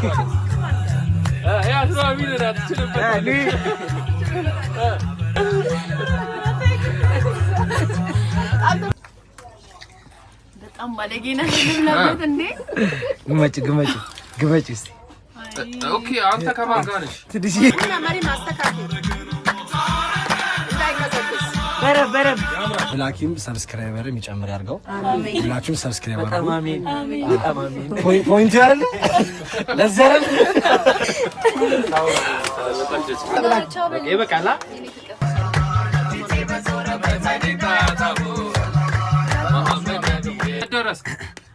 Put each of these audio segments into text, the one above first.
يا سلام يا በጣም ባለጌና ለምናበት እንዴ ግመጭ እስቲ ኦኬ አንተ ከማን ጋር ነሽ ትዲሲ እና ማሪ ማስተካከል እንዳይቀሰቅስ በረብ ብላኪም ሰብስክራይበርም ይጨምር ያርገው ሁላችሁም ሰብስክራይበር አሜን ፖይንት ያርል ለዘረም ይበቃላ ደረስ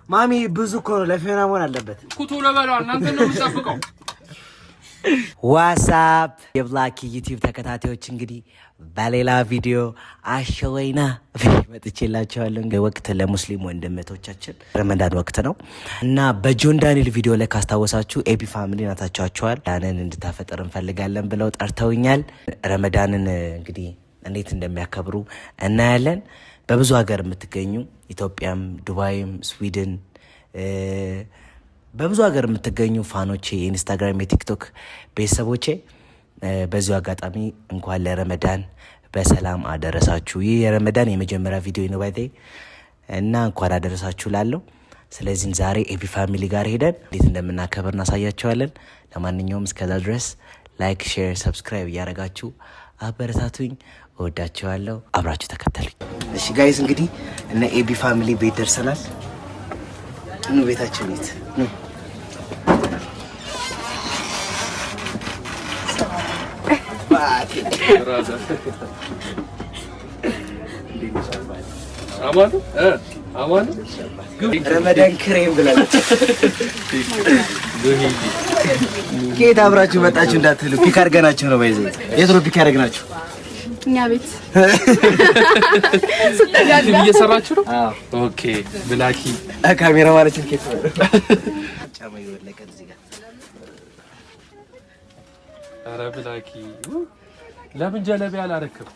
ማሚ ብዙ እኮ ነው ለፌና መሆን አለበት ኩቱ ለበላው እናንተ ነው የምትጠብቀው ዋትስአፕ የብላኪ ዩቲዩብ ተከታታዮች እንግዲህ በሌላ ቪዲዮ አሸወይና መጥቼላችኋለሁ። ወቅት ለሙስሊም ወንድሞቻችን ረመዳን ወቅት ነው እና በጆን ዳንኤል ቪዲዮ ላይ ካስታወሳችሁ ኤቢ ፋሚሊ ናታቻቸዋል ዳንን እንድታፈጥር እንፈልጋለን ብለው ጠርተውኛል። ረመዳንን እንግዲህ እንዴት እንደሚያከብሩ እናያለን። በብዙ ሀገር የምትገኙ ኢትዮጵያም፣ ዱባይም፣ ስዊድን በብዙ ሀገር የምትገኙ ፋኖቼ የኢንስታግራም የቲክቶክ ቤተሰቦቼ በዚሁ አጋጣሚ እንኳን ለረመዳን በሰላም አደረሳችሁ። ይህ የረመዳን የመጀመሪያ ቪዲዮ ነው ባይቴ እና እንኳን አደረሳችሁ ላለው። ስለዚህ ዛሬ ኤቢ ፋሚሊ ጋር ሄደን እንዴት እንደምናከብር እናሳያቸዋለን። ለማንኛውም እስከዛ ድረስ ላይክ፣ ሼር፣ ሰብስክራይብ እያደረጋችሁ አበረታቱኝ። እወዳቸዋለሁ። አብራችሁ ተከተሉኝ። እሺ ጋይስ እንግዲህ እነ ኤቢ ፋሚሊ ቤት ደርሰናል። ኑ ቤታችን ቤት ኑ ረመዳን ክሬም ብላለች። ከየት አብራችሁ መጣችሁ እንዳትሉ ፒክ አድርገናችሁ ነው። ባይዘ የት ነው ፒክ ያደረግናችሁ? እኛ ቤት እየሰራችሁ ነው? ኦኬ ብላኪ ካሜራ ማለት ነው። ከየት ጫማ ይወለቀ እዚህ ጋር ኧረ ብላኪ ለምን ጀለቢያ አላረክም?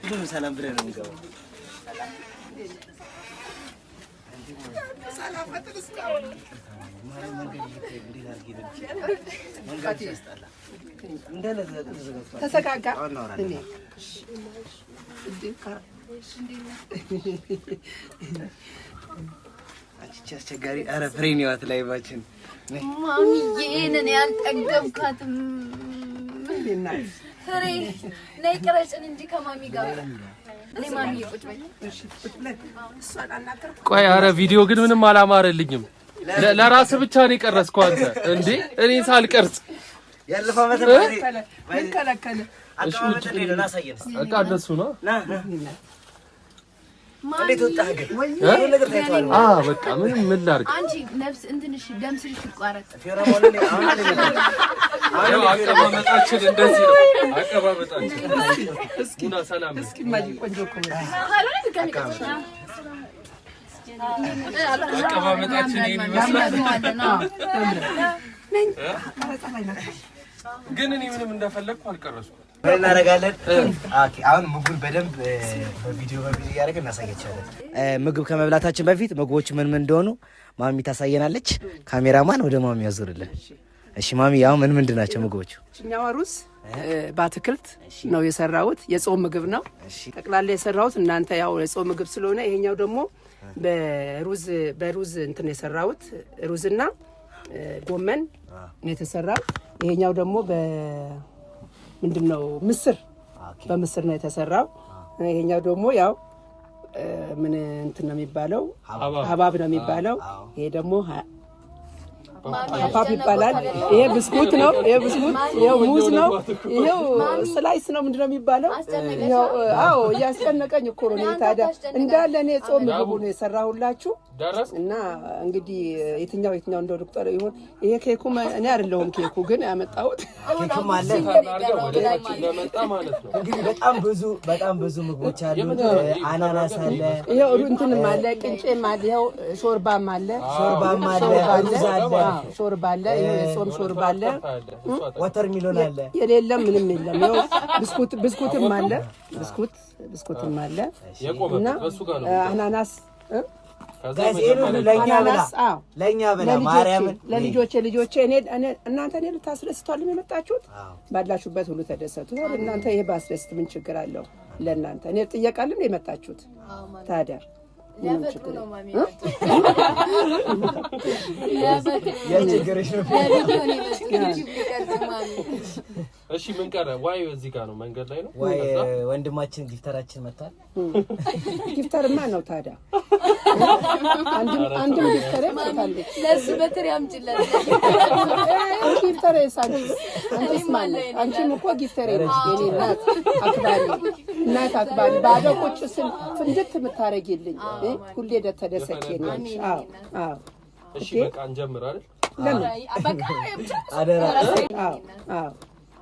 ሁሉም ሰላም ብለህ ነው የምገባው። ሰላም ፈጥርስካው ተሰጋጋ እኔ አስቸጋሪ ኧረ ፍሬን ይዋት ላይ ባችን ማሚዬን እኔ አልጠገብካትም። ፍሬ ነይ ቅረጭን እንጂ ከማሚ ጋር እኔ ማሚዬ ቁጭ በይ እሷን አናገርኩ። ቆይ ኧረ ቪዲዮ ግን ምንም አላማረልኝም። ለራስ ብቻ ነው የቀረስከው አንተ እንዴ? እኔ ሳልቀርጽ ያለፈው መተባሪ ምን ከለከለ? እሺ ውጭ ነው ናሳየን በቃ እነሱ ነው ና እንዴት ወጣህ ግን ነገር ታይቷል። በቃ ምን ላድርግ? አንቺ ነፍስ እንትንሽ ደም ስልሽ ይቋረጥ። ፌራሞን ላይ አሁን አቀባመጣችን እንደዚህ ነው። አቀባመጣችን እስኪ ና ሰላም እስኪ ማጂ ቆንጆ ቆንጆ አሃላ ድጋሚ ቀጥታ አቀባመጣችን ይሄን ይመስላል። ግን እኔ ምንም እንደፈለግኩ አልቀረስኩም። እናደርጋለን። ኦኬ አሁን ምግቡን በደንብ በቪዲዮ እያደረግን እናሳያችኋለን። ምግብ ከመብላታችን በፊት ምግቦች ምን እንደሆኑ ማሚ ታሳየናለች። ካሜራማን ወደ ማሚ ያዙርልን። እሺ ማሚ ያው ምንድን ናቸው ምግቦቹ? እኛው ሩዝ በአትክልት ነው የሰራሁት። የጾም ምግብ ነው ጠቅላላ የሰራሁት። እናንተ ያው የጾም ምግብ ስለሆነ ይሄኛው ደግሞ በሩዝ እንትን የሰራሁት ሩዝና ጎመን ነው የተሰራው። ይሄኛው ደግሞ ምንድነው ምስር በምስር ነው የተሰራው። ይሄኛው ደግሞ ያው ምን እንትን ነው የሚባለው ሀባብ ነው የሚባለው። ይሄ ደግሞ ሀባብ ይባላል። ይሄ ብስኩት ነው። ይሄ ብስኩት ይሄው ሙዝ ነው። ይሄው ስላይስ ነው ምንድነው የሚባለው? ይሄው አዎ እያስጨነቀኝ እኮ ነው ታዲያ እንዳለ እኔ ጾም ምግቡ ነው የሰራሁላችሁ። እና እንግዲህ የትኛው እንደው ዶክተር ይሁን ይሄ ኬኩ እኔ አይደለሁም ኬኩ ግን ያመጣሁት ኬኩም አለ ለመጣ ማለት ነው። እንግዲህ በጣም ብዙ ምግቦች አሉ። አናናስ አለ፣ ይሄው እንትንም አለ፣ ቅንጬም አለ፣ ይሄው ሾርባም አለ፣ ሩዝ አለ፣ ሾርባ አለ፣ ይሄው የጾም ሾርባ አለ፣ ወተር ሚሎን አለ። የሌለም ምንም የለም። ይሄው ብስኩትም አለ፣ ብስኩትም አለ እና አናናስ ለኛ ብላ ማርያምን ለልጆቼ እኔ እናንተ እኔ ልታስደስቷል የመጣችሁት ባላችሁበት ሁሉ ተደሰቱ። እናንተ ይሄ ባስደስት ምን ችግር አለው? ለእናንተ እኔ ጥያቄልም የመጣችሁት ታዲያ ያፈጥሩ ነው ማሚ የችግርሽ ነው። እሺ ምን ቀረ? ዋይ እዚህ ጋር ነው መንገድ ላይ ነው። ዋይ ወንድማችን ጊፍተራችን መጣል። ጊፍተርማ ነው ታዲያ አንድም ጊፍተር መጣል ለሱ በትር ያምጭለት ጊፍተር ሳንቺ አንቺስ ማለት አንቺም እኮ ጊፍተር ነሽ የኔ እናት አክባሪ ባዶ ቁጭ ስል ፍንድት የምታረጊልኝ ሁሌ ተደሰከኝ። አዎ እሺ በቃ እንጀምር አይደል? ለምን በቃ አደራ። አዎ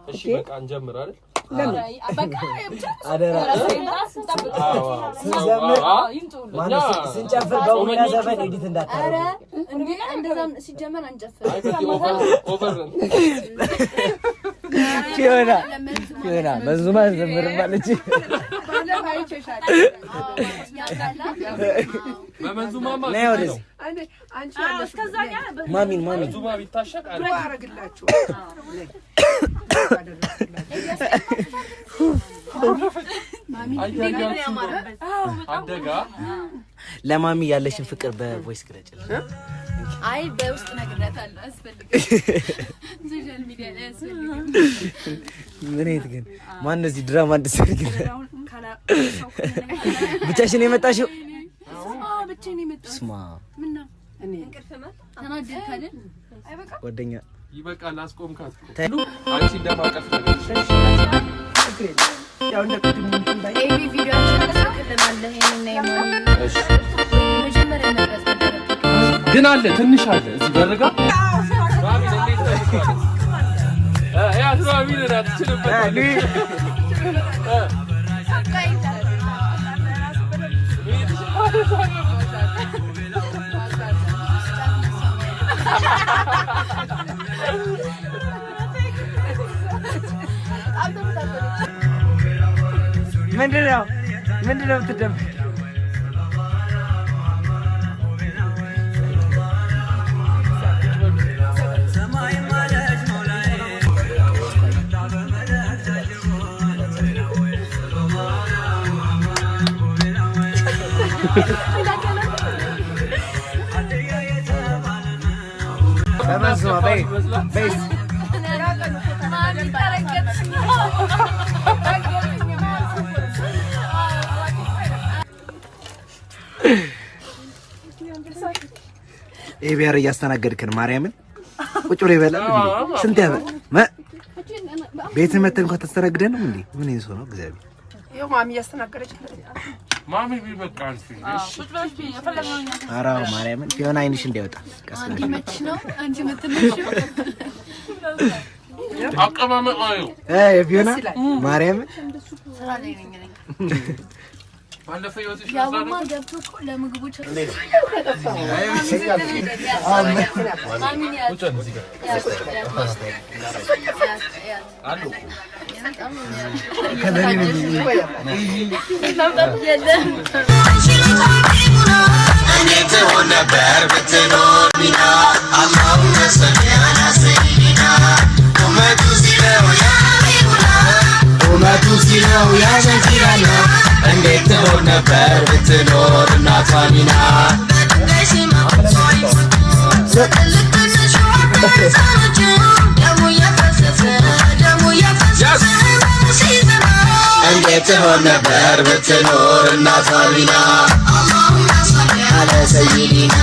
እሺ በቃ እንጀምር አይደል? ለምን በቃ አደራ። ስንጨፍር በሙላ ዘፈን ኤዲት እንዳታረጉ። ኧረ እንዴ እንደዛም ሲጀመር አንጨፍር። ኦቨር ፊዮና መንዙማ ዘምር ማለት በመንዙማማ ነው ወደዚህ አንቺ ማሚን መንዙማ ቢታሸቅ አረግላችሁ አደጋ ለማሚ ያለሽን ፍቅር በቮይስ ግለጭልኝ። አይ በውስጥ ነግሬያታለሁ። አስፈልግም ሶሻል ሚዲያ ላይ አስፈልግም። ምን ግን ማን እዚህ ድራማ እንድትሰርግ ብቻሽን የመጣሽው? ብቻዬን የመጣሁት። ስማ ምን ነው እኔ ተናደድክ አይደል? አይበቃ ጓደኛ ይበቃል። አስቆምካት። አንቺ እንደማቀፍ ነገርሽ ያው እንደቀድሞ እንባይ ኤቢ ቪዲዮ ተሰቅልናለህ። ይሄን ነው የማሚ መጀመሪያ ነበር ግን አለ ትንሽ አለ እዚህ በረጋ ማሚ እንዴት ነው? ያ ማሚ ነው አትችልበት ምንድነው የምትደብቅ? ኤቢአር እያስተናገድከን ማርያምን ቁጭ ብሎ ይበላል እንዴ? ስንት ያበል ቤት መተን እንኳን ተስተናግደን ነው እንዴ? ምን ይሰው ነው እግዚአብሔር። ይኸው ማሚ እያስተናገደች ማሚ ቢበቃል እሺ ኧረ ማርያምን ፊዮና አይንሽ እንዳይወጣ ቀስ አንቺ መች ነው አንቺ ምትነሽ አቀማመጥ አዩ ፊዮና ማርያምን ስራ ላይ ነኝ ነኝ ባለፈው ይወጥሽ ያውማ ገብቶ እኮ ለምግቦች እንዴት ትሆን ነበር ብትኖር እናቷ ሚና እንዴት ትሆን ነበር ብትኖር እናቷ ሚና አለ ሰይዲና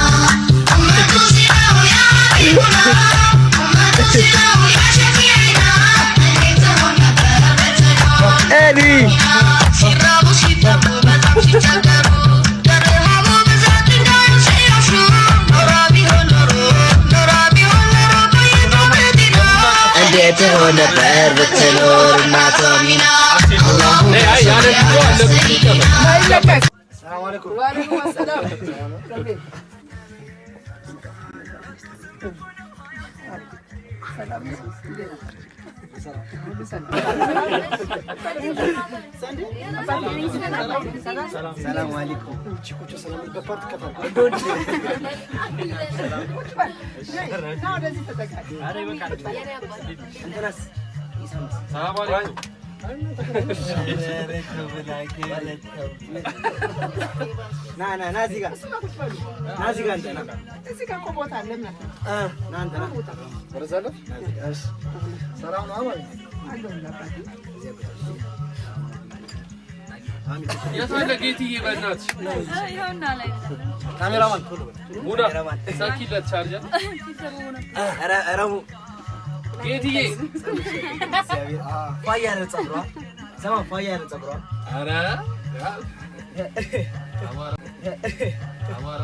ኤሊ እንዴት ትሆን ነበር ብትኖር እናቷ ሚና ሰላም አለይኩም ና እዚህ ጋር እኮ ቦታ አለ ና አንተ ና ወረዛለህ እሺ ሰላም ነው ማለት የታለ ጌትዬ በእናትሽ ይኸውና ላይ ካሜራማን ሙዳ ሳኪለት ቻርጀር ረሙ ጌትዬ ፋያለ ጸጉሯ ሰማ ፋያለ ጸጉሯ አረ አማራ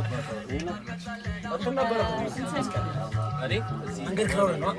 እንትን ነበረ መንገድ ክረው ነው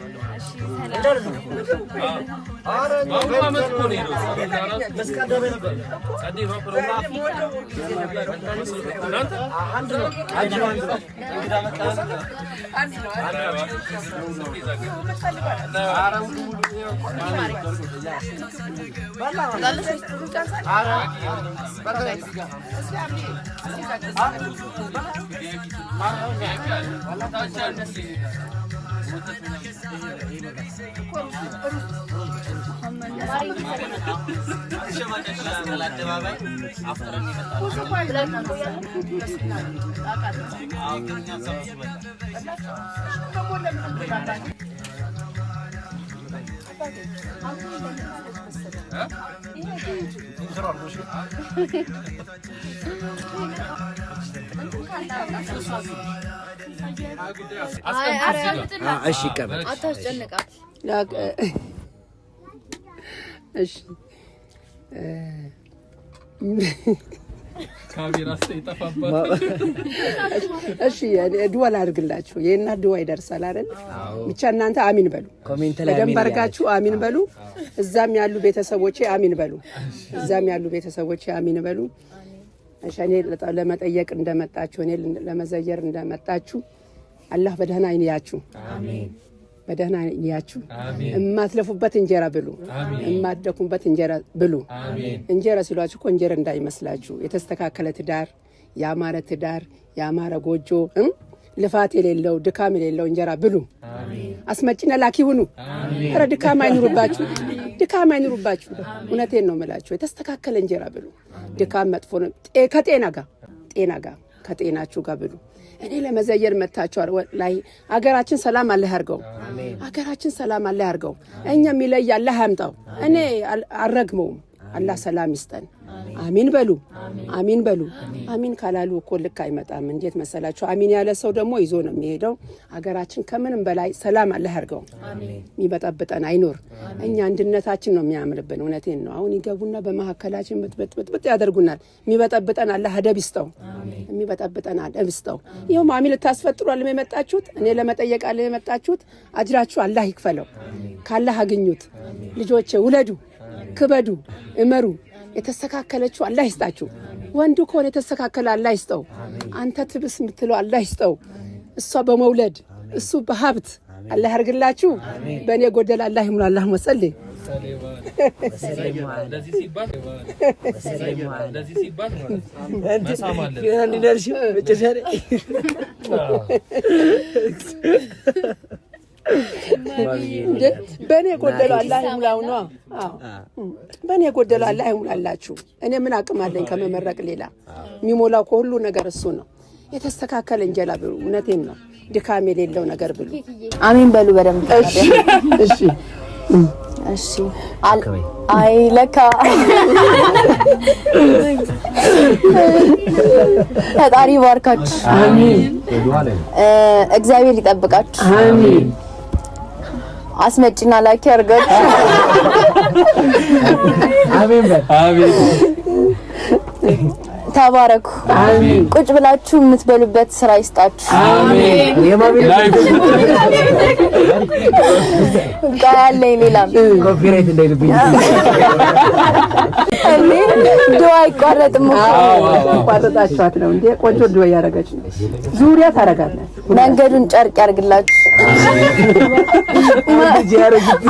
እሺ ይቀበል አታስጨንቃት እሺ ካሜራ ሳይጠፋባት እሺ ድዋ ላድርግላችሁ የእናት ድዋ ይደርሳል አይደል ብቻ እናንተ አሚን በሉ ኮሜንት ላይ በደንብ አድርጋችሁ አሚን በሉ እዛም ያሉ ቤተሰቦቼ አሚን በሉ እዛም ያሉ ቤተሰቦቼ አሚን በሉ እሺ እኔ ለመጠየቅ እንደመጣችሁ እኔ ለመዘየር እንደመጣችሁ አላህ በደህና ይያችሁ አሜን በደህና ይያችሁ አሜን እማትለፉበት እንጀራ ብሉ አሜን እማትደኩበት እንጀራ ብሉ አሜን እንጀራ ሲሏችሁ እኮ እንጀራ እንዳይመስላችሁ የተስተካከለ ትዳር ያማረ ጎጆ ልፋት የሌለው ድካም የሌለው እንጀራ ብሉ አሜን አስመጪና ላኪ ሁኑ አሜን ኧረ ድካም አይኑርባችሁ እውነቴን ነው የምላችሁ የተስተካከለ እንጀራ ብሉ ድካም መጥፎ ነው ከጤና ጋር ከጤናችሁ ጋር ብሉ እኔ ለመዘየር መጣቻው ላይ አገራችን ሰላም አለ ያርገው አሜን አገራችን ሰላም አለ ያርገው እኛ ሚለይ አላህ ያምጣው እኔ አረግመውም አላህ ሰላም ይስጠን አሚን በሉ አሚን ካላሉ እኮ ልክ አይመጣም እንዴት መሰላችሁ አሚን ያለ ሰው ደግሞ ይዞ ነው የሚሄደው አገራችን ከምንም በላይ ሰላም አለ ያርገው አሜን የሚበጣበጠን አይኖር እኛ አንድነታችን ነው የሚያምርብን እውነቴን ነው አሁን ይገቡና በመሐከላችን ብጥብጥ ያደርጉናል የሚበጣበጠን አላህ አደብ ይስጠው አሜን የሚበጣበጠን አደብ ይስጠው ይሄው አሚን ልታስፈጥሩ ለመጣችሁት እኔ ለመጠየቅ ለመጣችሁት አጅራችሁ አላህ ይክፈለው ካላህ አግኙት ልጆቼ ውለዱ ክበዱ እመሩ የተስተካከለችው አላህ ይስጣችሁ ወንዱ ኮን የተስተካከለ አላህ ይስጠው አንተ ትብስ ምትለው አላህ ይስጠው እሷ በመውለድ እሱ በሀብት አላህ ያርግላችሁ በእኔ ጎደል አላህ ይሙላ አላህ መሰለ ለዚህ ሲባል መሳማለ እንዲደርሽ በጨሰረ በእኔ ጎደል አላህ ይሙላው ነው በእኔ ጎደል አላህ ይሙላላችሁ እኔ ምን አቅም አለኝ ከመመረቅ ሌላ የሚሞላው ሁሉ ነገር እሱ ነው የተስተካከለ እንጀራ ብሉ እውነቴን ነው ድካም የሌለው ነገር ብሉ አሚን በሉ በደንብ እሺ አይ ለካ ፈጣሪ ባርካችሁ አሜን እግዚአብሔር ይጠብቃችሁ አሜን አስመጪና ላኪ አርጋችሁ አሜን ተባረኩ። ቁጭ ብላችሁ የምትበሉበት ስራ ይስጣችሁ። አሜን። ያለኝ ሌላም ኮፒራይት እንዳይልብኝ ዱዓ አይቋረጥም እኮ ቋረጣችኋት ነው እንዴ? ቆንጆ ዱዓ ያረጋች ነው። ዙሪያ ታረጋለች። መንገዱን ጨርቅ ያርግላችሁ።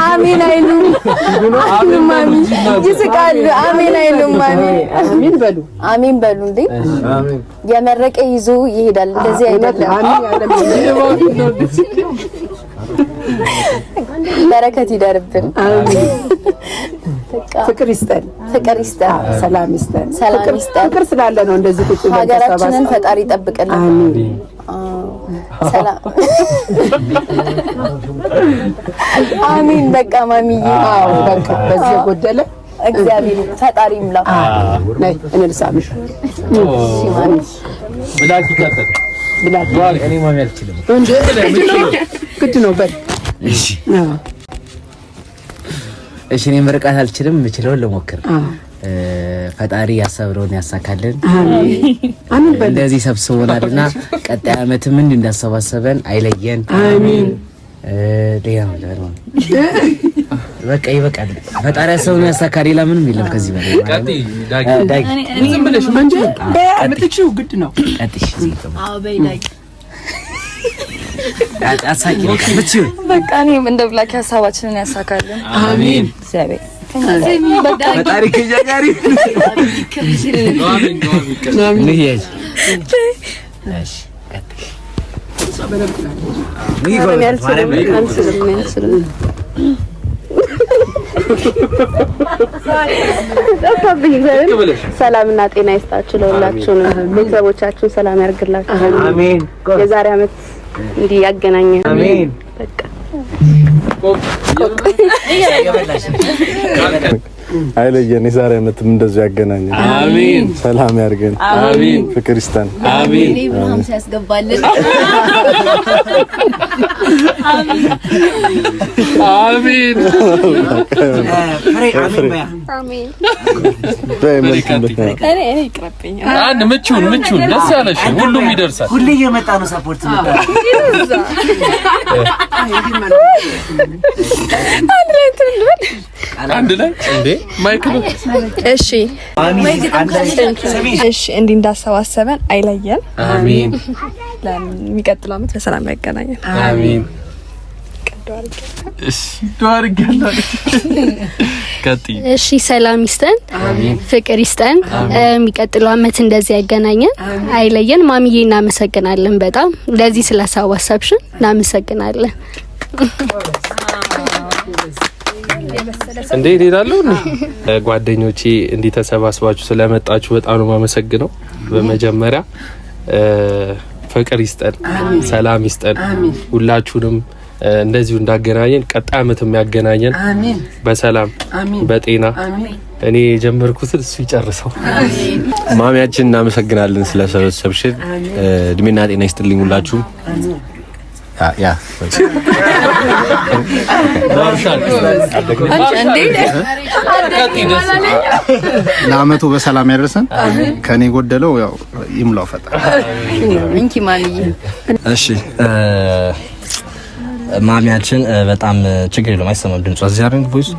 አሜን አይሉም። ማሚ ይስቃሉ። አሜን አይሉም። አሜን በሉ። አሜን በሉ እንዴ! አሜን። የመረቀ ይዞ ይሄዳል። እንደዚህ አይደለም። በረከት ይደርብን። አሜን። ፍቅር ይስጠን። ፍቅር ይስጠን። ሰላም ይስጠን። ሰላም ይስጠን። ፍቅር ስላለ ነው እንደዚህ ቁጭ ብለን ሀገራችንን ፈጣሪ ይጠብቅልን። አሜን። ሰላም አሜን። በቃ ማሚዬ፣ አዎ በቃ በዚህ ጎደለ እግዚአብሔር ፈጣሪ ይምላ። ነይ እኔ ልሳምሽ። ብላክ ይቀጥል። ብላክ እኔ ማሚ አልችልም እንዴ? ግድ ነው በል። እሺ እሺ። እኔ ምርቃት አልችልም፣ የምችለውን ልሞክር። ፈጣሪ ያሰብረውን ያሳካልን። አሜን። እንደዚህ ሰብስቦናልና ቀጣይ ዓመትም እንዳሰባሰበን አይለየን። አሜን። በቃ ይበቃል። ፈጣሪ ያሰብረውን ያሳካ። ሌላ ምንም የለም ከዚህ በላይ። ቀጥይ ዳጊ። ዝም ብለሽ እንጂ በምትችው ግድ ነው። ቀጥሽ። አዎ በይ ዳጊ። አሳኪ ምትችው። በቃ እኔም እንደ ብላክ ሀሳባችንን ያሳካልን። አሜን። እግዚአብሔር ፈጣሪ ከጃጋሪ ሰላምና ጤና ይስጣችሁ ለሁላችሁንም። ቤተሰቦቻችሁን ሰላም ያርግላችሁ። አሜን። የዛሬ ዓመት እንዲህ ያገናኘን። አሜን። በቃ አይለየን። የዛሬ ዓመትም እንደዚህ ያገናኘን። አሜን። ሰላም ያርገን። አሜን። ፍቅር ይስጠን። አሜን። ብርሃን ሲያስገባልን። አሜን። እኔ ይቅርብኝ። አንድ ምቹን ደስ ያለሽ ሁሉም ይደርሳል። ሁሌ እየመጣ ነው ሰፖርት መጣ። አንድ ላይ እንዴ ማይክል። እሺ እንዲህ እንዳሰባሰበን አይለየን። አሜን። ለሚቀጥለው ዓመት በሰላም ያገናኘን። አሜን። እሺ ዱአርጋለሁ። ቀጥይ። እሺ ሰላም ይስጠን፣ ፍቅር ይስጠን፣ የሚቀጥለው ዓመት እንደዚህ ያገናኘን፣ አይለየን። ማሚዬ እናመሰግናለን በጣም ለዚህ ስላሳዋሰብሽን እናመሰግናለን። እንዴት ሄዳለሁ? ጓደኞቼ እንዲህ ተሰባስባችሁ ስለመጣችሁ በጣም ነው የማመሰግነው። በመጀመሪያ ፍቅር ይስጠን፣ ሰላም ይስጠን። ሁላችሁንም እንደዚሁ እንዳገናኘን ቀጣይ ዓመትም ያገናኘን በሰላም በጤና። እኔ የጀመርኩትን እሱ ይጨርሰው። ማሚያችን እናመሰግናለን ስለሰበሰብሽን። እድሜና ጤና ይስጥልኝ ሁላችሁም። ያ ለአመቱ በሰላም ያደርሰን። ከኔ ጎደለው ያው ይሙላው ፈጣሪ። እንኪ ማሚዬ። እሺ ማሚያችን በጣም ችግር የለውም፣ አይሰማም ድምጿ። እዚህ አይደል ቮይስ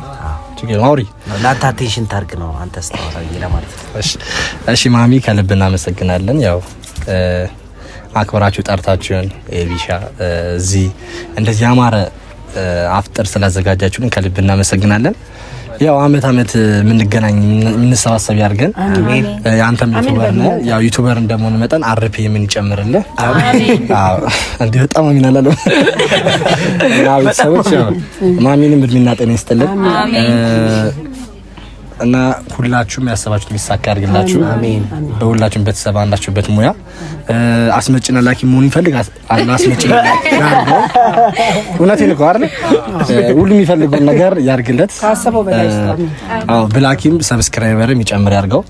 ችግር የለውም። አውሪ ለአንተ አቴንሽን ታርግ ነው አንተ ስታወራኝ ለማለት ነው። እሺ ማሚ ከልብ እናመሰግናለን። ያው አክብራችሁ ጠርታችሁን ኤቢሻ እዚህ እንደዚህ ያማረ አፍጥር ስላዘጋጃችሁን ከልብ እናመሰግናለን። ያው አመት የምንገናኝ የምንሰባሰብ ያድርገን። ያንተም ዩቲዩበር ነው፣ ያው ዩቲዩበር እንደመሆን መጠን አርፒ የምንጨምርልህ። አዎ እንዴ በጣም አሚናለሁ። እና ቤተሰቦች ማሚንም እድሜና ጤና ይስጥልን እና ሁላችሁም ያሰባችሁት የሚሳካ ያድርግላችሁ። አሜን። በሁላችሁም ቤተሰብ አንዳችሁበት ሙያ አስመጭና ላኪ መሆን ይፈልግ አስመጭና ያርገው። እውነቴን እኮ አይደል? ሁሉም የሚፈልገው ነገር ያርግለት። ካሰበው በላይ ይስጣል። አዎ ብላኪም ሰብስክራይበርም ይጨምር ያርገው።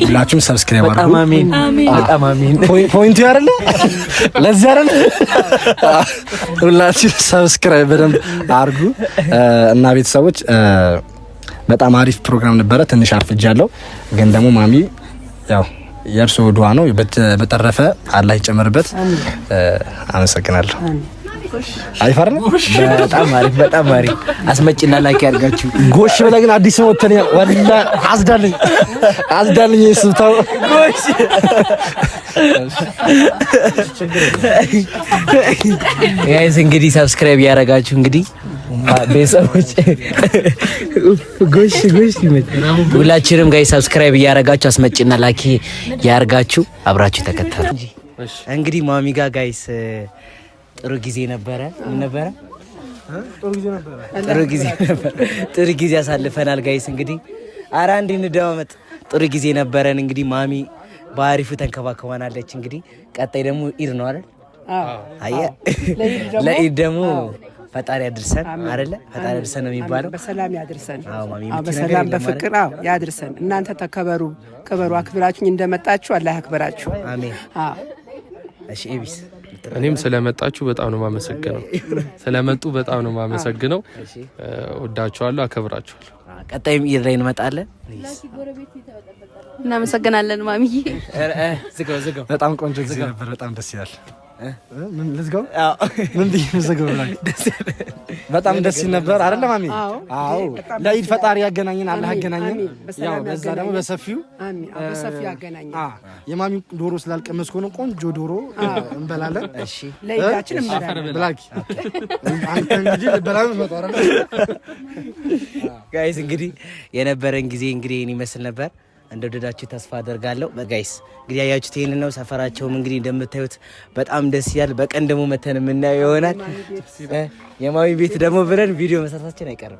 ሁላችሁም ሰብስክራይብ አድርጉ። አሜን። በጣም አሜን። ፖይንቱ አይደለ? ለዚህ አይደል? ሁላችሁም ሰብስክራይብ በደንብ አድርጉ እና ቤተሰቦች በጣም አሪፍ ፕሮግራም ነበረ። ትንሽ አርፍጃለሁ፣ ግን ደግሞ ማሚ ያው የእርሶ ዱዓ ነው። በተረፈ አላህ ይጨምርበት። አመሰግናለሁ። አይፈር ነው። በጣም አሪፍ በጣም አሪፍ። አስመጭና ላኪ አድርጋችሁ ጎሽ ብለህ ግን አዲስ ወተን ወላ አዝዳልኝ እሱታው ጎሽ ጋይስ እንግዲህ ሰብስክራይብ ያደረጋችሁ እንግዲህ ቤተሰቦች ጎሽ ሁላችንም ጋይስ ሰብስክራይብ እያደረጋችሁ አስመጭና ላኪ ያርጋችሁ አብራችሁ ተከታተሉ። እንግዲህ ማሚ ጋር ጋይስ ጥሩ ጊዜ ነበረ። ምን ነበረ? ጥሩ ጊዜ አሳልፈናል ጋይስ። እንግዲህ ኧረ አንዴ እንደማመጥ ጥሩ ጊዜ ነበረን። እንግዲህ ማሚ በአሪፉ ተንከባከባናለች። እንግዲህ ቀጣይ ደግሞ ኢድ ነው አይደል? አየ ለኢድ ደግሞ ፈጣሪ ያድርሰን አይደለ? ፈጣሪ ያድርሰን ነው የሚባለው። በሰላም ያድርሰን። አዎ ማሚ በሰላም በፍቅር ያድርሰን። እናንተ ተከበሩ፣ ክበሩ። አክብራችሁኝ እንደመጣችሁ አላህ ያክብራችሁ። አሜን። እሺ ኤቢስ እኔም ስለመጣችሁ በጣም ነው ማመሰግነው። ስለመጡ በጣም ነው ማመሰግነው። ወዳችኋለሁ፣ አከብራችኋለሁ። ቀጣይም ኢድ ላይ እንመጣለን። እናመሰግናለን ማሚዬ። ዝጋው። በጣም ቆንጆ ጊዜ ነበር። በጣም ደስ ይላል። ምን ልዝጋው? ምን ብዬ ልዝጋው? በጣም ደስ ነበር አይደል ማሚ? አዎ ለኢድ ፈጣሪ ያገናኘን፣ አላህ ያገናኘን። ያው በዛ ደግሞ በሰፊው ያገናኘን። የማሚ ዶሮ ስላልቀመስኩ ነው። ቆንጆ ዶሮ እንበላለን። እሺ ለኢዳችን እንበላለን። ብላኪ አንተ እንግዲህ ልበላም መጣራ ጋይስ እንግዲህ የነበረን ጊዜ እንግዲህ እኔ መስል ነበር። እንደወደዳችሁ ተስፋ አደርጋለሁ። ጋይስ እንግዲህ ያያችሁት ይሄንን ነው። ሰፈራቸውም እንግዲህ እንደምታዩት በጣም ደስ ይላል። በቀን ደግሞ መተን የምናየው ይሆናል። የማሚ ቤት ደግሞ ብለን ቪዲዮ መስራታችን አይቀርም።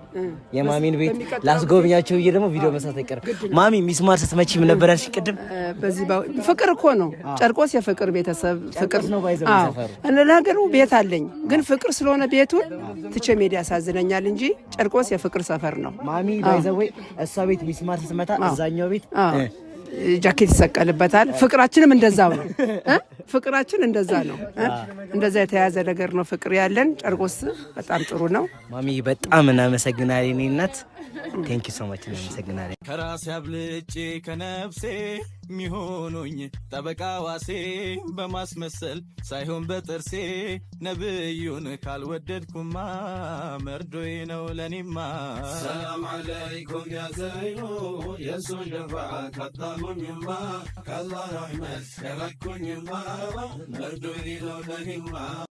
የማሚን ቤት ላስጎብኛቸው ብዬ ደግሞ ቪዲዮ መስራት አይቀርም። ማሚ ሚስማር ስትመጪ ምን ነበር ያልሽ ቅድም? በዚህ ፍቅር እኮ ነው። ጨርቆስ የፍቅር ቤተሰብ ፍቅር ነው ባይዘው ሰፈሩ። ነገሩ ቤት አለኝ ግን ፍቅር ስለሆነ ቤቱን ትቼ ሜዳ ያሳዝነኛል እንጂ ጨርቆስ የፍቅር ሰፈር ነው። ማሚ ባይዘው እሷ ቤት ሚስማር ስትመታ እዛኛው ቤት ጃኬት ይሰቀልበታል። ፍቅራችንም እንደዛው ነው። ፍቅራችን እንደዛ ነው። እንደዛ የተያዘ ነገር ነው ፍቅር ያለን። ጨርቆስ በጣም ጥሩ ነው። ማሚ በጣም እናመሰግናለን። እኔ እናት ቴንክ ዩ ሶ ማች እናመሰግናለን። ከራሴ አብልጬ ከነፍሴ ሚሆኑኝ ጠበቃ ዋሴ በማስመሰል ሳይሆን በጥርሴ ነብዩን ካልወደድኩማ መርዶዬ ነው ለኔማ። ሰላም አለይኩም ያ ዘይኑ የሱን ደፋ ካጣሙኝማ ካላህ ረሕመት ከረኩኝማ መርዶዬ ነው ለኔማ።